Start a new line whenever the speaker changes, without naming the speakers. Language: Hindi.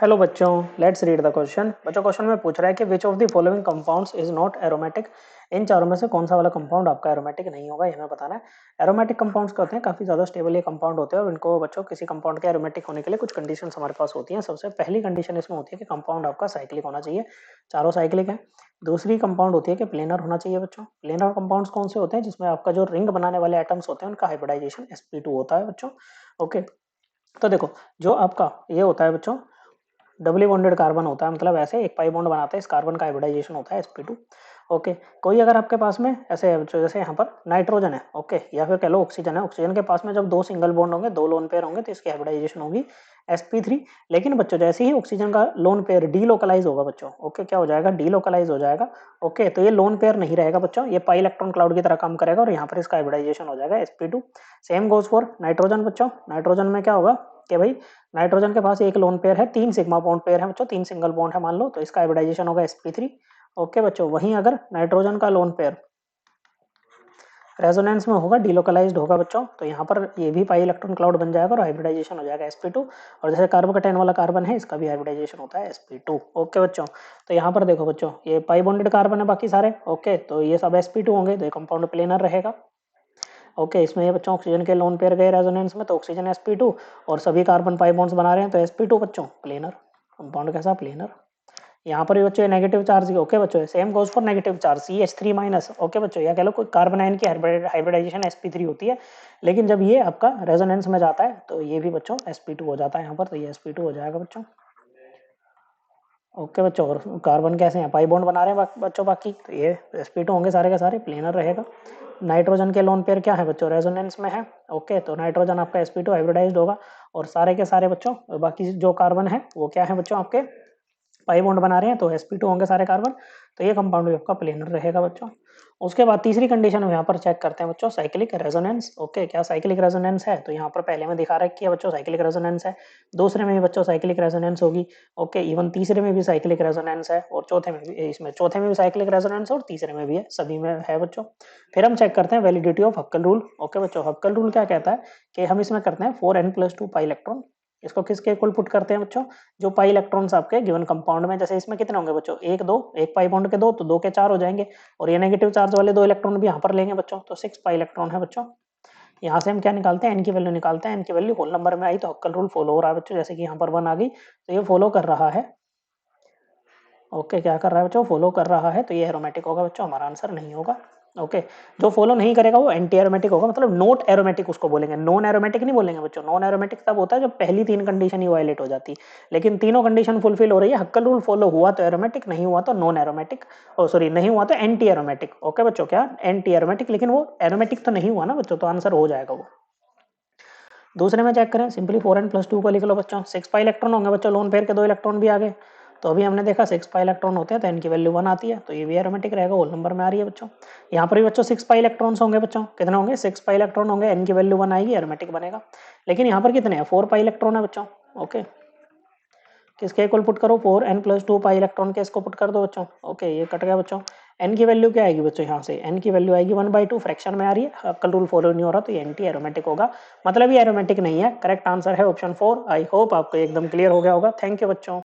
हेलो बच्चों, लेट्स रीड द क्वेश्चन। बच्चों क्वेश्चन में पूछ रहा है कि which of the following compounds is not aromatic. इन चारों में से कौन सा वाला कंपाउंड आपका एरोमेटिक नहीं होगा, ये हमें बताना है। एरोमेटिक कंपाउंड्स क्या होते हैं, काफी ज्यादा स्टेबल ये कंपाउंड होते हैं और इनको बच्चों किसी कंपाउंड के एरोमेटिक होने के लिए कुछ कंडीशंस हमारे पास होती हैं। सबसे पहली कंडीशन इसमें होती है कि कंपाउंड आपका साइक्लिक होना चाहिए, चारों साइक्लिक है। दूसरी कंपाउंड होती है कि प्लेनर होना चाहिए बच्चों। प्लेनर कंपाउंड्स कौन से होते हैं, जिसमें आपका जो रिंग बनाने वाले एटम्स होते हैं उनका हाइब्रिडाइजेशन sp2 होता है बच्चों। ओके, तो देखो जो आपका ये होता है बच्चों, डबली बॉन्डेड कार्बन होता है, मतलब ऐसे एक पाई बॉन्ड बनाते हैं, इस कार्बन का हाइब्रिडाइजेशन होता है sp2। ओके, कोई अगर आपके पास में ऐसे जैसे यहाँ पर नाइट्रोजन है, ओके, या फिर कह लो ऑक्सीजन है, ऑक्सीजन के पास में जब दो सिंगल बॉन्ड होंगे, दो लोन पेयर होंगे, तो इसकी हाइब्रिडाइजेशन होगी sp3। लेकिन बच्चों जैसे ही ऑक्सीजन का लोन पेयर डीलोकलाइज होगा बच्चों, ओके, क्या हो जाएगा, डीलोकलाइज हो जाएगा। ओके, तो ये लोन पेयर नहीं रहेगा बच्चों, ये पाई इलेक्ट्रॉन क्लाउड की तरह काम करेगा और यहाँ पर इसका हाइब्रिडाइजेशन हो जाएगा sp2। Same goes for nitrogen बच्चों। नाइट्रोजन में क्या होगा कि भाई नाइट्रोजन के पास एक लोन पेयर है, तीन सिग्मा बॉन्ड पेयर है बच्चों, तीन सिंगल बॉन्ड है मान लो, तो इसका हाइब्रिडाइजेशन होगा sp3। ओके बच्चों, वहीं अगर नाइट्रोजन का लोन पेयर रेजोनेंस में होगा, डिलोकलाइज्ड होगा बच्चों, तो यहाँ पर ये भी पाई इलेक्ट्रॉन क्लाउड बन जाएगा और हाइब्रिडाइजेशन हो जाएगा sp2। और जैसे कार्बोकेटाइन वाला कार्बन है, इसका भी हाइब्रिडाइजेशन होता है sp2। ओके बच्चों, तो यहाँ पर देखो बच्चों, ये पाई बॉन्डेड कार्बन है बाकी सारे, ओके, तो ये सब sp2 होंगे, तो ये कंपाउंड प्लेनर रहेगा। ओके, इसमें ये बच्चों ऑक्सीजन के लोन पेयर गए रेजोनेंस में, तो ऑक्सीजन sp2 और सभी कार्बन पाई बॉन्ड्स बना रहे हैं, तो sp2 बच्चों प्लेनर, कंपाउंड कैसा, प्लेनर। यहाँ पर भी बच्चों नेगेटिव चार्ज, ओके बच्चों, same goes for negative charge CH3 minus. Okay बच्चों, या कह लो कोई कार्बन आयन की हाइब्रिडाइजेशन sp3 होती है, लेकिन जब ये आपका रेजोनेंस में जाता है तो ये भी बच्चों sp2 हो जाता है यहाँ पर, तो ये sp2 हो जाएगा बच्चों। ओके बच्चों, और कार्बन कैसे हैं, पाई बॉन्ड बना रहे हैं बच्चों बाकी, तो ये sp2 होंगे सारे के सारे, प्लेनर रहेगा। नाइट्रोजन के लोन पेयर क्या है बच्चों, रेजोनेंस में है। ओके, तो नाइट्रोजन आपका sp2 हाइब्रिडाइज्ड होगा और सारे के सारे बच्चों बाकी जो कार्बन है वो क्या है बच्चों, आपके पाई बॉन्ड बना रहे हैं, तो sp2 होंगे सारे कार्बन, तो ये कंपाउंड भी आपका प्लेनर रहेगा बच्चों। उसके बाद तीसरी कंडीशन हम यहाँ पर चेक करते हैं बच्चों, साइक्लिक रेजोनेंस। ओके, क्या साइक्लिक रेजोनेंस है, तो यहाँ पर पहले में दिखा रखी है बच्चों साइक्लिक रेजोनेंस है, दूसरे में भी बच्चों साइक्लिक रेजोनेंस होगी। ओके, इवन तीसरे में भी साइक्लिक रेजोनेंस है और चौथे में भी, इसमें चौथे में भी साइक्लिक रेजोनेंस और तीसरे में भी है, सभी में है बच्चों। फिर हम चेक करते हैं वैलिडिटी ऑफ हक्कल रूल। ओके बच्चों, हक्कल रूल क्या कहता है कि हम इसमें करते हैं 4n+2 पाई इलेक्ट्रॉन, इसको किसके इक्वल पुट करते हैं बच्चों, जो पाई इलेक्ट्रॉन्स आपके गिवन कंपाउंड में, जैसे इसमें कितने होंगे बच्चों, एक दो, एक पाई बॉन्ड के दो, तो दो के चार हो जाएंगे, और ये नेगेटिव चार्ज वाले दो इलेक्ट्रॉन भी यहाँ पर लेंगे बच्चों, तो 6 पाई इलेक्ट्रॉन है बच्चों। यहाँ से हम क्या निकालते हैं, एन की वैल्यू निकालते हैं, एन की वैल्यू होल नंबर में आई तो हक्कल रूल फॉलो हो रहा है बच्चों, जैसे कि यहाँ पर 1 आ गई, तो ये फॉलो कर रहा है। ओके, क्या कर रहा है बच्चों, फॉलो कर रहा है, तो ये एरोमेटिक होगा बच्चों, हमारा आंसर नहीं होगा। ओके, जो फॉलो नहीं करेगा वो एंटी एरोमेटिक होगा, मतलब नॉट एरोमेटिक उसको बोलेंगे, नॉन एरोमेटिक नहीं बोलेंगे बच्चों। नॉन एरोमेटिक तब होता है जब पहली तीन कंडीशन ही वायलेट हो जाती, लेकिन तीनों कंडीशन फुलफिल हो रही है, हक्कल रूल फॉलो हुआ तो एरोमेटिक, नहीं हुआ तो नॉन एरोमेटिक, ओ सॉरी नहीं हुआ तो एंटी एरोमेटिक। ओके बच्चों, क्या एंटी एरोमेटिक, लेकिन वो एरोमेटिक तो नहीं हुआ ना बच्चों, तो आंसर हो जाएगा वो। दूसरे में चेक करें, सिंपली 4n+2 को लिख लो बच्चों, 6 पाई इलेक्ट्रॉन होंगे बच्चों, लोन पेयर के दो इलेक्ट्रॉन भी आ गए, तो अभी हमने देखा 6 पाई इलेक्ट्रॉन होते हैं तो इनकी वैल्यू 1 आती है, तो ये भी एरोमेटिक रहेगा, होल नंबर में आ रही है बच्चों। यहाँ पर भी बच्चों 6 पाई इलेक्ट्रॉन्स होंगे बच्चों, कितने होंगे, 6 पाई इलेक्ट्रॉन होंगे, इनकी वैल्यू 1 आएगी, एरोमेटिक बनेगा। लेकिन यहाँ पर कितने हैं, 4 पाई इलेक्ट्रॉन है बच्चों। ओके, किसके इक्वल पुट करो, 4n+2 पाई इलेक्ट्रॉन के इसको पुट कर दो बच्चों। ओके, ये कट गया बच्चों। एन की वैल्यू क्या आएगी बच्चों, यहाँ से एन की वैल्यू आएगी 1/2, फ्रैक्शन में आ रही है, हक्कल रूल फॉलो नहीं हो रहा, तो ये एंटी एरोमेटिक होगा, मतलब ये एरोमेटिक नहीं है। करेक्ट आंसर है ऑप्शन 4। आई होप आपको एकदम क्लियर हो गया होगा। थैंक यू बच्चों।